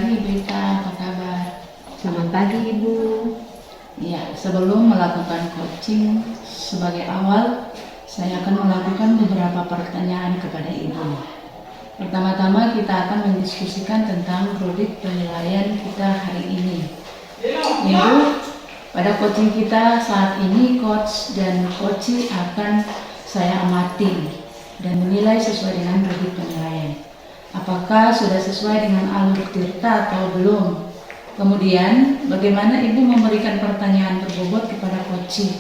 pagi Beta, apa kabar? Selamat pagi Ibu. Ya, sebelum melakukan coaching sebagai awal, saya akan melakukan beberapa pertanyaan kepada Ibu. Pertama-tama kita akan mendiskusikan tentang kredit penilaian kita hari ini. Ibu, pada coaching kita saat ini, coach dan coachee akan saya amati dan menilai sesuai dengan kredit penilaian. Apakah sudah sesuai dengan alur tirta atau belum? Kemudian, bagaimana Ibu memberikan pertanyaan berbobot kepada coachee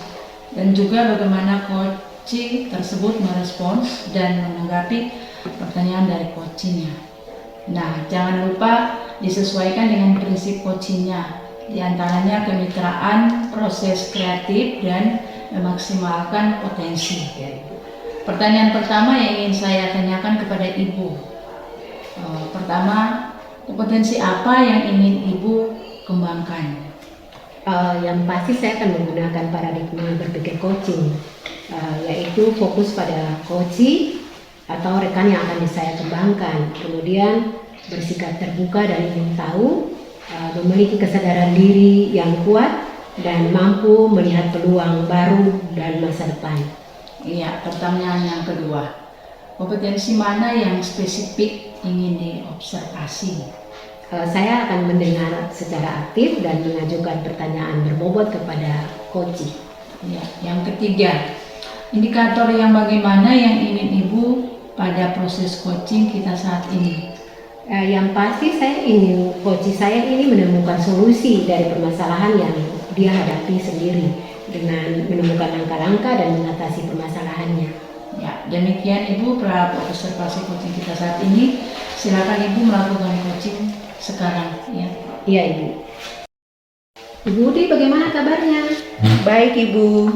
dan juga bagaimana coachee tersebut merespons dan menanggapi pertanyaan dari coachee-nya. Nah, jangan lupa disesuaikan dengan prinsip coaching-nya, di antaranya kemitraan, proses kreatif, dan memaksimalkan potensi. Pertanyaan pertama yang ingin saya tanyakan kepada Ibu. Pertama, kompetensi apa yang ingin Ibu kembangkan? Yang pasti saya akan menggunakan paradigma berpikir coaching, yaitu fokus pada coachee atau rekan yang akan saya kembangkan. Kemudian bersikap terbuka dan ingin tahu, memiliki kesadaran diri yang kuat dan mampu melihat peluang baru dan masa depan. Iya, pertanyaan yang kedua, kompetensi mana yang spesifik ingin diobservasi? Saya akan mendengar secara aktif dan mengajukan pertanyaan berbobot kepada coachee. Ya, yang ketiga, indikator yang bagaimana yang ingin Ibu pada proses coaching kita saat ini? Yang pasti coachee saya ini menemukan solusi dari permasalahan yang dia hadapi sendiri dengan menemukan langkah-langkah dan mengatasi permasalahannya. Ya, demikian Ibu observasi coaching kita saat ini. Silakan Ibu melakukan coaching sekarang, ya. Iya Ibu. Ibu Udi, bagaimana kabarnya? Baik Ibu.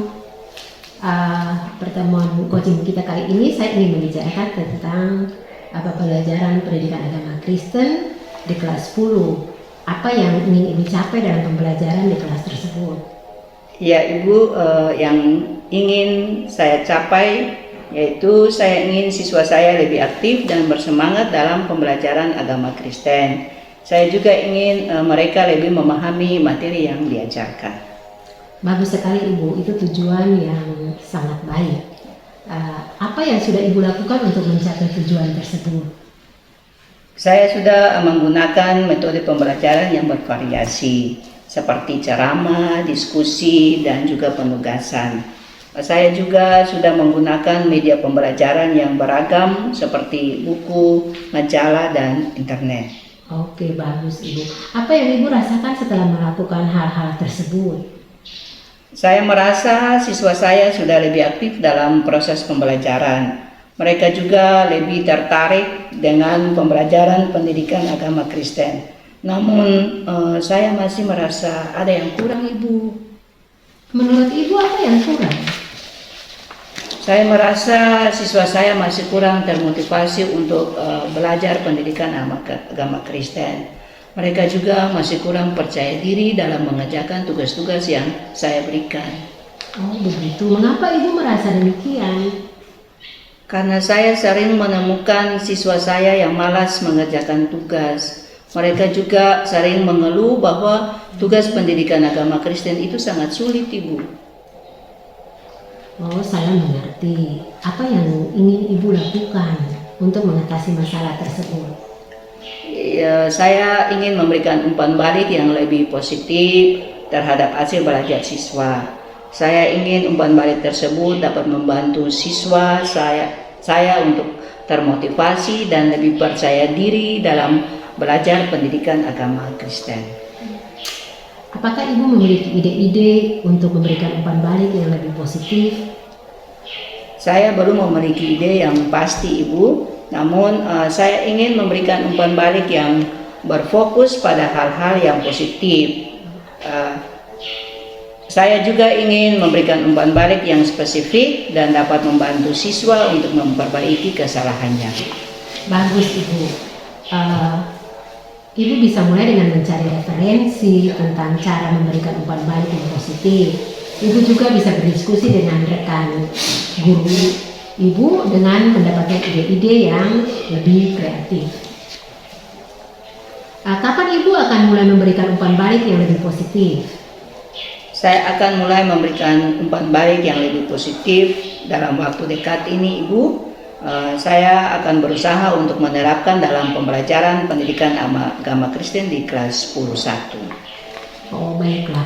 Pertemuan coaching kita kali ini saya ingin membicarakan tentang pelajaran pendidikan agama Kristen di kelas 10. Apa yang ingin Ibu capai dalam pembelajaran di kelas tersebut? Ya Ibu, yang ingin saya capai yaitu saya ingin siswa saya lebih aktif dan bersemangat dalam pembelajaran agama Kristen. Saya juga ingin mereka lebih memahami materi yang diajarkan. Bagus sekali Ibu, itu tujuan yang sangat baik. Apa yang sudah Ibu lakukan untuk mencapai tujuan tersebut? Saya sudah menggunakan metode pembelajaran yang bervariasi, seperti ceramah, diskusi, dan juga penugasan. Saya juga sudah menggunakan media pembelajaran yang beragam, seperti buku, majalah, dan internet. Oke, bagus Ibu. Apa yang Ibu rasakan setelah melakukan hal-hal tersebut? Saya merasa siswa saya sudah lebih aktif dalam proses pembelajaran. Mereka juga lebih tertarik dengan pembelajaran pendidikan agama Kristen. Namun saya masih merasa ada yang kurang Ibu. Menurut Ibu apa yang kurang? Saya merasa siswa saya masih kurang termotivasi untuk belajar pendidikan agama Kristen. Mereka juga masih kurang percaya diri dalam mengerjakan tugas-tugas yang saya berikan. Oh begitu, mengapa Ibu merasa demikian? Karena saya sering menemukan siswa saya yang malas mengerjakan tugas. Mereka juga sering mengeluh bahwa tugas pendidikan agama Kristen itu sangat sulit Ibu. Oh, saya mengerti. Apa yang ingin Ibu lakukan untuk mengatasi masalah tersebut? Ya, saya ingin memberikan umpan balik yang lebih positif terhadap hasil belajar siswa. Saya ingin umpan balik tersebut dapat membantu siswa saya untuk termotivasi dan lebih percaya diri dalam belajar pendidikan agama Kristen. Apakah Ibu memiliki ide-ide untuk memberikan umpan balik yang lebih positif? Saya belum memiliki ide yang pasti Ibu, namun saya ingin memberikan umpan balik yang berfokus pada hal-hal yang positif. Saya juga ingin memberikan umpan balik yang spesifik dan dapat membantu siswa untuk memperbaiki kesalahannya. Bagus Ibu. Ibu bisa mulai dengan mencari referensi tentang cara memberikan umpan balik yang positif. Ibu juga bisa berdiskusi dengan rekan guru Ibu dengan mendapatkan ide-ide yang lebih kreatif. Kapan Ibu akan mulai memberikan umpan balik yang lebih positif? Saya akan mulai memberikan umpan balik yang lebih positif dalam waktu dekat ini, Ibu. Saya akan berusaha untuk menerapkan dalam pembelajaran pendidikan agama Kristen di kelas 10.1. Oh, baiklah.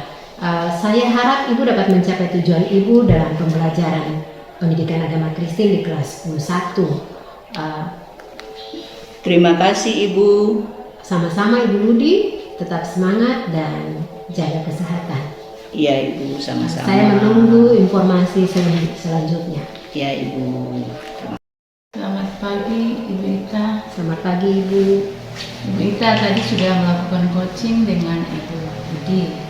Saya harap Ibu dapat mencapai tujuan Ibu dalam pembelajaran pendidikan agama Kristen di kelas 10.1. Terima kasih, Ibu. Sama-sama Ibu Ludi, tetap semangat dan jaga kesehatan. Iya, Ibu, sama-sama. Saya menunggu informasi selanjutnya. Iya, Ibu. Selamat pagi Ibu Ita. Selamat pagi Ibu. Ibu Ita tadi sudah melakukan coaching dengan Ibu Budi.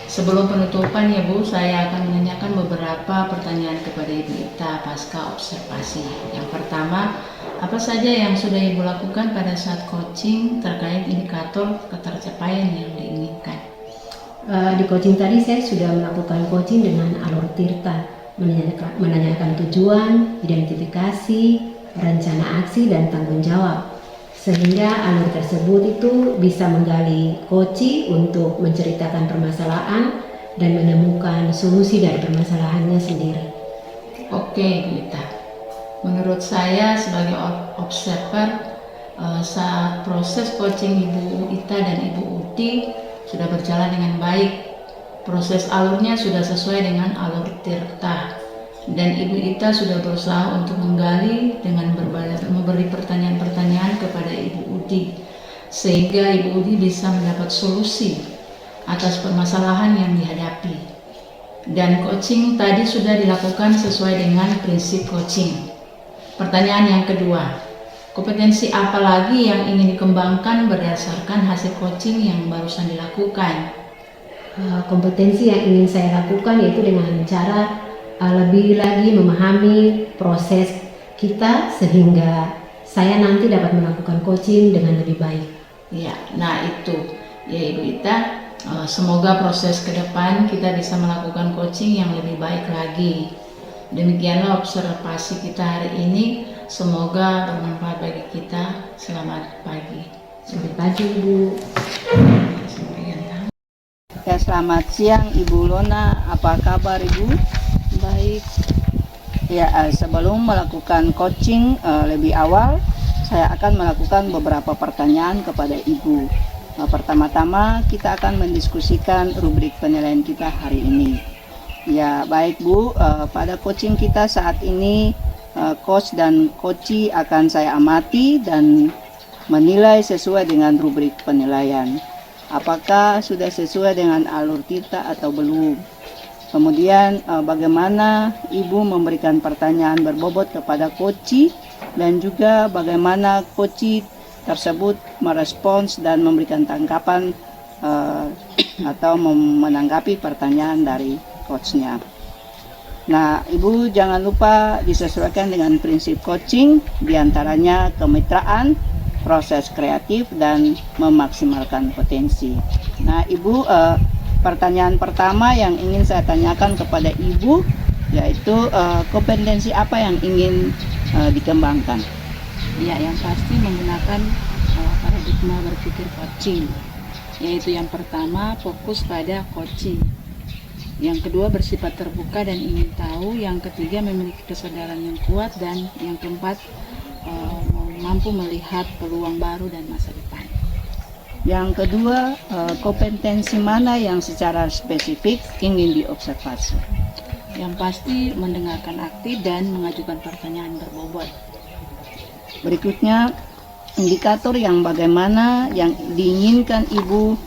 Sebelum penutupan ya Bu, saya akan menanyakan beberapa pertanyaan kepada Ibu Ita pasca observasi. Yang pertama, apa saja yang sudah Ibu lakukan pada saat coaching terkait indikator ketercapaian yang diinginkan? Di coaching tadi saya sudah melakukan coaching dengan alur tirta, menanyakan tujuan, identifikasi, rencana aksi, dan tanggung jawab. Sehingga alur tersebut itu bisa menggali koci untuk menceritakan permasalahan dan menemukan solusi dari permasalahannya sendiri. Oke, Bu Ita. Menurut saya sebagai observer, saat proses coaching Ibu Ita dan Ibu Uti sudah berjalan dengan baik. Proses alurnya sudah sesuai dengan alur tirta. Dan Ibu Ita sudah berusaha untuk menggali dengan memberi pertanyaan-pertanyaan kepada Ibu Udi, sehingga Ibu Udi bisa mendapat solusi atas permasalahan yang dihadapi. Dan coaching tadi sudah dilakukan sesuai dengan prinsip coaching. Pertanyaan yang kedua, kompetensi apa lagi yang ingin dikembangkan berdasarkan hasil coaching yang barusan dilakukan? Kompetensi yang ingin saya lakukan yaitu dengan cara lebih lagi memahami proses kita sehingga saya nanti dapat melakukan coaching dengan lebih baik. Ya, nah itu ya Ibu Ita, semoga proses ke depan kita bisa melakukan coaching yang lebih baik lagi. Demikianlah observasi kita hari ini, semoga bermanfaat bagi kita. Selamat pagi. Selamat pagi Ibu. Ya, selamat siang Ibu Lona, apa kabar Ibu? Baik. Ya, sebelum melakukan coaching lebih awal, saya akan melakukan beberapa pertanyaan kepada Ibu. Pertama-tama kita akan mendiskusikan rubrik penilaian kita hari ini. Ya, baik Bu, pada coaching kita saat ini coach dan coachee akan saya amati dan menilai sesuai dengan rubrik penilaian. Apakah sudah sesuai dengan alur tirta atau belum? Kemudian bagaimana Ibu memberikan pertanyaan berbobot kepada coachee dan juga bagaimana coachee tersebut merespons dan memberikan tanggapan atau menanggapi pertanyaan dari coachnya. Nah, Ibu jangan lupa disesuaikan dengan prinsip coaching, diantaranya kemitraan, proses kreatif, dan memaksimalkan potensi. Nah, Ibu, pertanyaan pertama yang ingin saya tanyakan kepada Ibu yaitu kompetensi apa yang ingin dikembangkan? Ya, yang pasti menggunakan paradigma berpikir coaching, yaitu yang pertama fokus pada coaching, yang kedua bersifat terbuka dan ingin tahu, yang ketiga memiliki kesadaran yang kuat, dan yang keempat mampu melihat peluang baru dan masa depan. Yang kedua, kompetensi mana yang secara spesifik ingin diobservasi? Yang pasti mendengarkan aktif dan mengajukan pertanyaan berbobot. Berikutnya, indikator yang bagaimana yang diinginkan Ibu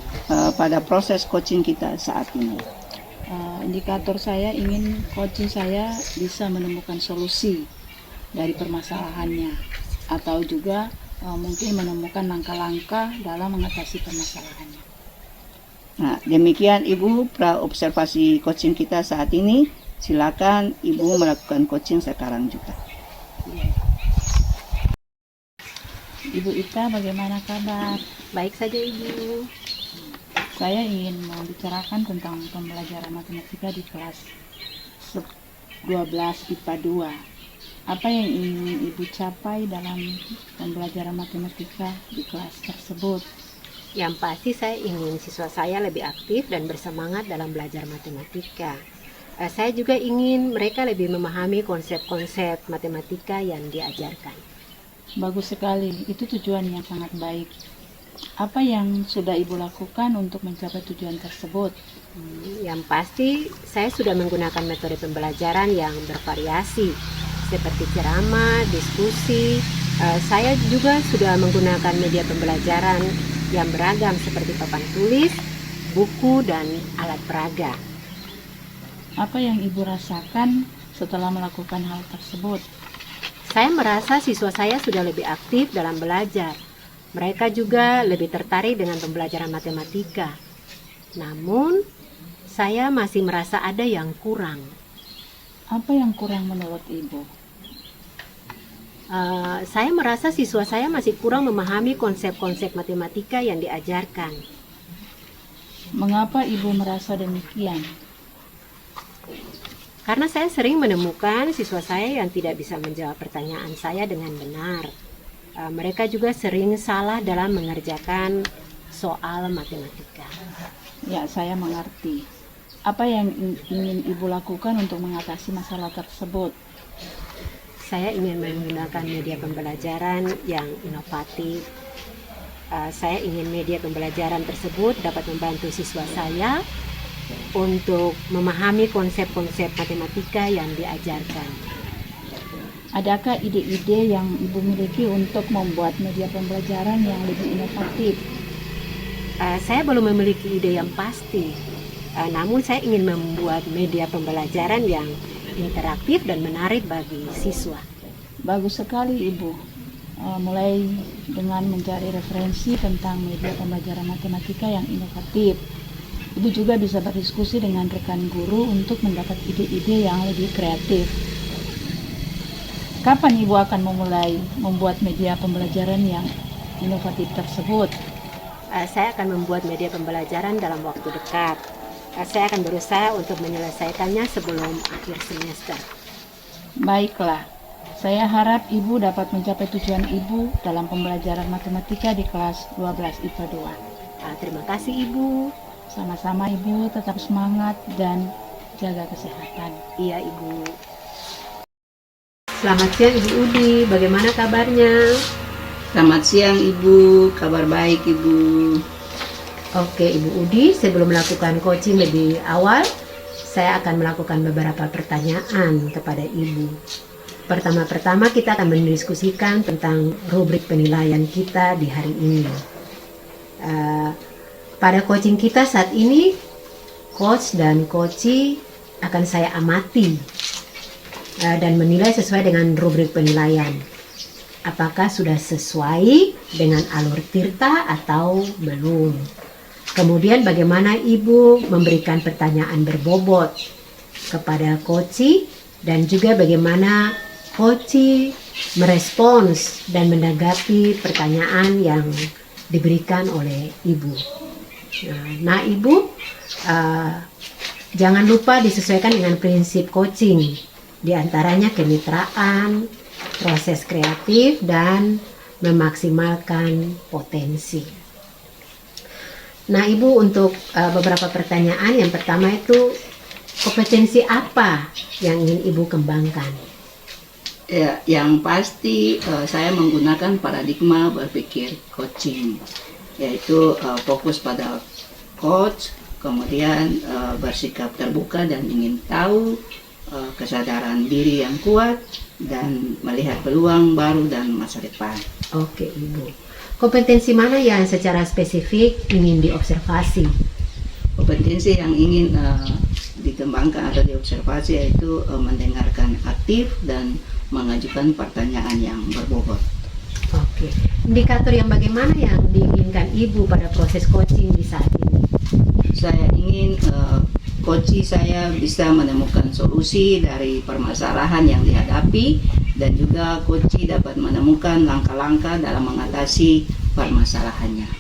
pada proses coaching kita saat ini? Indikator saya ingin coaching saya bisa menemukan solusi dari permasalahannya, atau juga mungkin menemukan langkah-langkah dalam mengatasi permasalahannya. Nah, demikian Ibu pra-observasi coaching kita saat ini. Silakan Ibu melakukan coaching sekarang juga. Ibu Ita, bagaimana kabar? Baik saja Ibu. Saya ingin membicarakan tentang pembelajaran matematika di kelas 12 IPA 2. Apa yang ingin Ibu capai dalam pembelajaran matematika di kelas tersebut? Yang pasti saya ingin siswa saya lebih aktif dan bersemangat dalam belajar matematika. Saya juga ingin mereka lebih memahami konsep-konsep matematika yang diajarkan. Bagus sekali, itu tujuan yang sangat baik. Apa yang sudah Ibu lakukan untuk mencapai tujuan tersebut? Yang pasti saya sudah menggunakan metode pembelajaran yang bervariasi seperti ceramah, diskusi. Saya juga sudah menggunakan media pembelajaran yang beragam seperti papan tulis, buku, dan alat peraga. Apa yang Ibu rasakan setelah melakukan hal tersebut? Saya merasa siswa saya sudah lebih aktif dalam belajar. Mereka juga lebih tertarik dengan pembelajaran matematika. Namun, saya masih merasa ada yang kurang. Apa yang kurang menurut Ibu? Saya merasa siswa saya masih kurang memahami konsep-konsep matematika yang diajarkan. Mengapa Ibu merasa demikian? Karena saya sering menemukan siswa saya yang tidak bisa menjawab pertanyaan saya dengan benar. Mereka juga sering salah dalam mengerjakan soal matematika. Ya, saya mengerti. Apa yang ingin Ibu lakukan untuk mengatasi masalah tersebut? Saya ingin menggunakan media pembelajaran yang inovatif. Saya ingin media pembelajaran tersebut dapat membantu siswa saya untuk memahami konsep-konsep matematika yang diajarkan. Adakah ide-ide yang Ibu miliki untuk membuat media pembelajaran yang lebih inovatif? Saya belum memiliki ide yang pasti, namun saya ingin membuat media pembelajaran yang interaktif dan menarik bagi siswa. Bagus sekali Ibu. Mulai dengan mencari referensi tentang media pembelajaran matematika yang inovatif. Ibu juga bisa berdiskusi dengan rekan guru untuk mendapat ide-ide yang lebih kreatif. Kapan Ibu akan memulai membuat media pembelajaran yang inovatif tersebut? Saya akan membuat media pembelajaran dalam waktu dekat. Saya akan berusaha untuk menyelesaikannya sebelum akhir semester. Baiklah, saya harap Ibu dapat mencapai tujuan Ibu dalam pembelajaran matematika di kelas 12 IPA 2. Terima kasih Ibu. Sama-sama Ibu, tetap semangat dan jaga kesehatan. Iya Ibu. Selamat siang Ibu Udi, bagaimana kabarnya? Selamat siang Ibu, kabar baik Ibu. Oke Ibu Udi, sebelum melakukan coaching lebih awal, saya akan melakukan beberapa pertanyaan kepada Ibu. Pertama-tama kita akan mendiskusikan tentang rubrik penilaian kita di hari ini. Pada coaching kita saat ini, coach dan coachee akan saya amati dan menilai sesuai dengan rubrik penilaian. Apakah sudah sesuai dengan alur Tirta atau belum? Kemudian bagaimana Ibu memberikan pertanyaan berbobot kepada coachee dan juga bagaimana coachee merespons dan menanggapi pertanyaan yang diberikan oleh Ibu. Nah Ibu, jangan lupa disesuaikan dengan prinsip coaching, diantaranya kemitraan, proses kreatif, dan memaksimalkan potensi. Nah Ibu, untuk beberapa pertanyaan, yang pertama itu kompetensi apa yang ingin Ibu kembangkan? Ya, yang pasti saya menggunakan paradigma berpikir coaching, yaitu fokus pada coach, kemudian bersikap terbuka dan ingin tahu, kesadaran diri yang kuat, dan melihat peluang baru dan masa depan. Oke Ibu, kompetensi mana yang secara spesifik ingin diobservasi? Kompetensi yang ingin dikembangkan atau diobservasi yaitu mendengarkan aktif dan mengajukan pertanyaan yang berbobot. Oke, indikator yang bagaimana yang diinginkan Ibu pada proses coaching di saat ini? Saya ingin coachee saya bisa menemukan solusi dari permasalahan yang dihadapi dan juga coachee dapat menemukan langkah-langkah dalam mengatasi permasalahannya.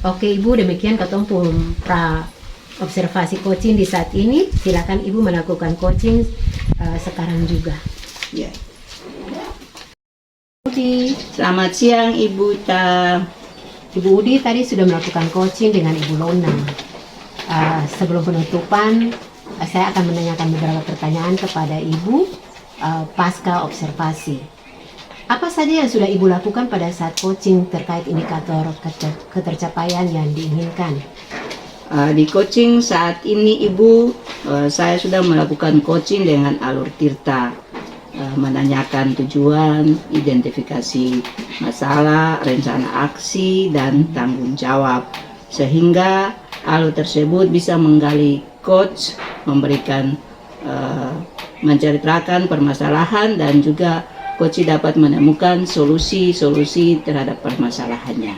Oke Ibu, demikian ketemu pra observasi coaching di saat ini. Silakan Ibu melakukan coaching sekarang juga. Ya. Selamat siang Ibu Ta. Ibu Udi tadi sudah melakukan coaching dengan Ibu Lona. Sebelum penutupan, saya akan menanyakan beberapa pertanyaan kepada Ibu pasca observasi. Apa saja yang sudah Ibu lakukan pada saat coaching terkait indikator ketercapaian yang diinginkan? Di coaching saat ini Ibu, saya sudah melakukan coaching dengan alur tirta, menanyakan tujuan, identifikasi masalah, rencana aksi, dan tanggung jawab, sehingga alur tersebut bisa menggali coach, memberikan menceritakan permasalahan, dan juga coach dapat menemukan solusi-solusi terhadap permasalahannya.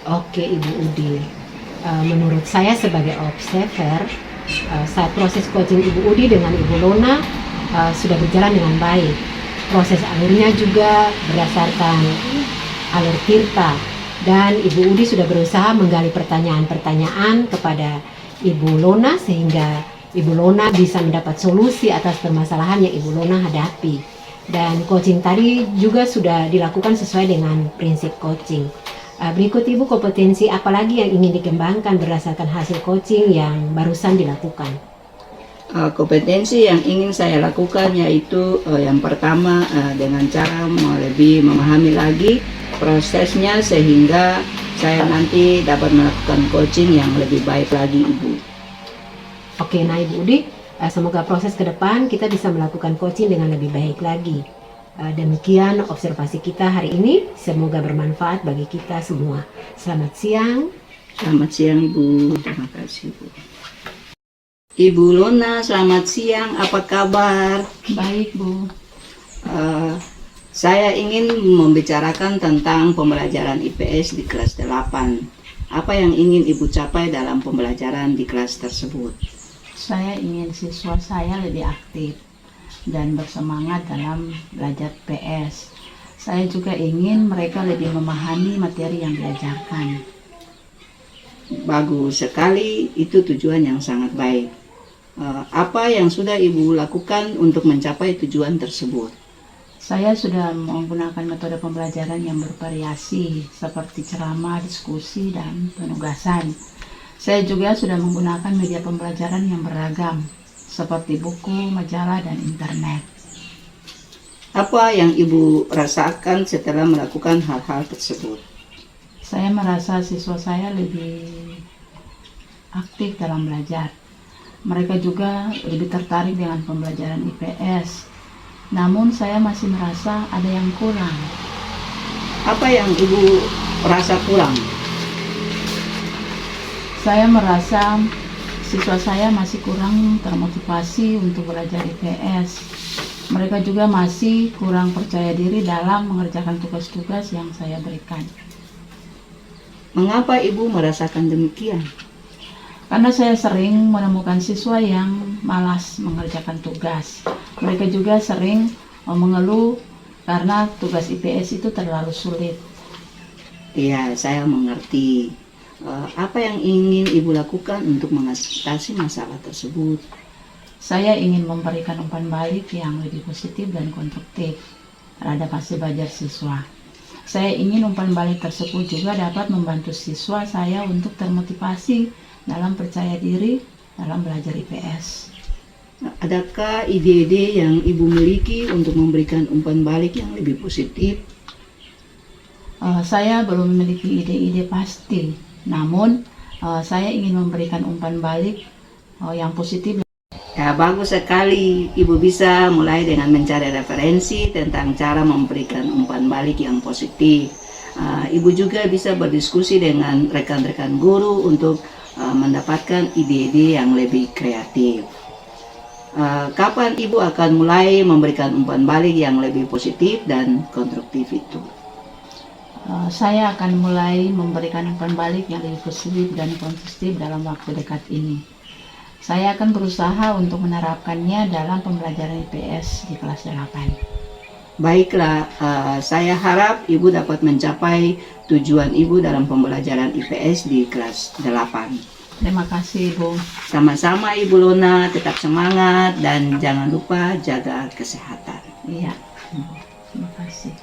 Oke Ibu Udi, menurut saya sebagai observer, saat proses coaching Ibu Udi dengan Ibu Lona sudah berjalan dengan baik. Proses alurnya juga berdasarkan alur tirta, dan Ibu Udi sudah berusaha menggali pertanyaan-pertanyaan kepada Ibu Lona sehingga Ibu Lona bisa mendapat solusi atas permasalahan yang Ibu Lona hadapi. Dan coaching tadi juga sudah dilakukan sesuai dengan prinsip coaching. Berikut Ibu, kompetensi apa lagi yang ingin dikembangkan berdasarkan hasil coaching yang barusan dilakukan? Kompetensi yang ingin saya lakukan yaitu yang pertama dengan cara lebih memahami lagi prosesnya sehingga saya nanti dapat melakukan coaching yang lebih baik lagi Ibu. Oke, nah Ibu Udi, semoga proses ke depan kita bisa melakukan coaching dengan lebih baik lagi. Demikian observasi kita hari ini, semoga bermanfaat bagi kita semua. Selamat siang. Selamat siang Ibu, terima kasih Bu. Ibu Lona, selamat siang, apa kabar? Baik, Bu. Saya ingin membicarakan tentang pembelajaran IPS di kelas 8. Apa yang ingin Ibu capai dalam pembelajaran di kelas tersebut? Saya ingin siswa saya lebih aktif dan bersemangat dalam belajar PS. Saya juga ingin mereka lebih memahami materi yang diajarkan. Bagus sekali, itu tujuan yang sangat baik. Apa yang sudah Ibu lakukan untuk mencapai tujuan tersebut? Saya sudah menggunakan metode pembelajaran yang bervariasi seperti ceramah, diskusi, dan penugasan. Saya juga sudah menggunakan media pembelajaran yang beragam seperti buku, majalah, dan internet. Apa yang Ibu rasakan setelah melakukan hal-hal tersebut? Saya merasa siswa saya lebih aktif dalam belajar. Mereka juga lebih tertarik dengan pembelajaran IPS. Namun saya masih merasa ada yang kurang. Apa yang Ibu rasa kurang? Saya merasa siswa saya masih kurang termotivasi untuk belajar IPS. Mereka juga masih kurang percaya diri dalam mengerjakan tugas-tugas yang saya berikan. Mengapa Ibu merasakan demikian? Karena saya sering menemukan siswa yang malas mengerjakan tugas. Mereka juga sering mengeluh karena tugas IPS itu terlalu sulit. Iya, saya mengerti. Apa yang ingin Ibu lakukan untuk mengatasi masalah tersebut? Saya ingin memberikan umpan balik yang lebih positif dan konstruktif terhadap hasil belajar siswa. Saya ingin umpan balik tersebut juga dapat membantu siswa saya untuk termotivasi dalam percaya diri dalam belajar IPS. Adakah ide-ide yang Ibu miliki untuk memberikan umpan balik yang lebih positif? Saya belum memiliki ide-ide pasti, namun saya ingin memberikan umpan balik yang positif. Ya, bagus sekali. Ibu bisa mulai dengan mencari referensi tentang cara memberikan umpan balik yang positif. Ibu juga bisa berdiskusi dengan rekan-rekan guru untuk mendapatkan ide-ide yang lebih kreatif. Kapan Ibu akan mulai memberikan umpan balik yang lebih positif dan konstruktif itu? Saya akan mulai memberikan umpan balik yang lebih positif dan konstruktif dalam waktu dekat ini. Saya akan berusaha untuk menerapkannya dalam pembelajaran IPS di kelas 8. Baiklah, saya harap Ibu dapat mencapai tujuan Ibu dalam pembelajaran IPS di kelas 8. Terima kasih, Ibu. Sama-sama Ibu Lona, tetap semangat dan jangan lupa jaga kesehatan. Iya, terima kasih.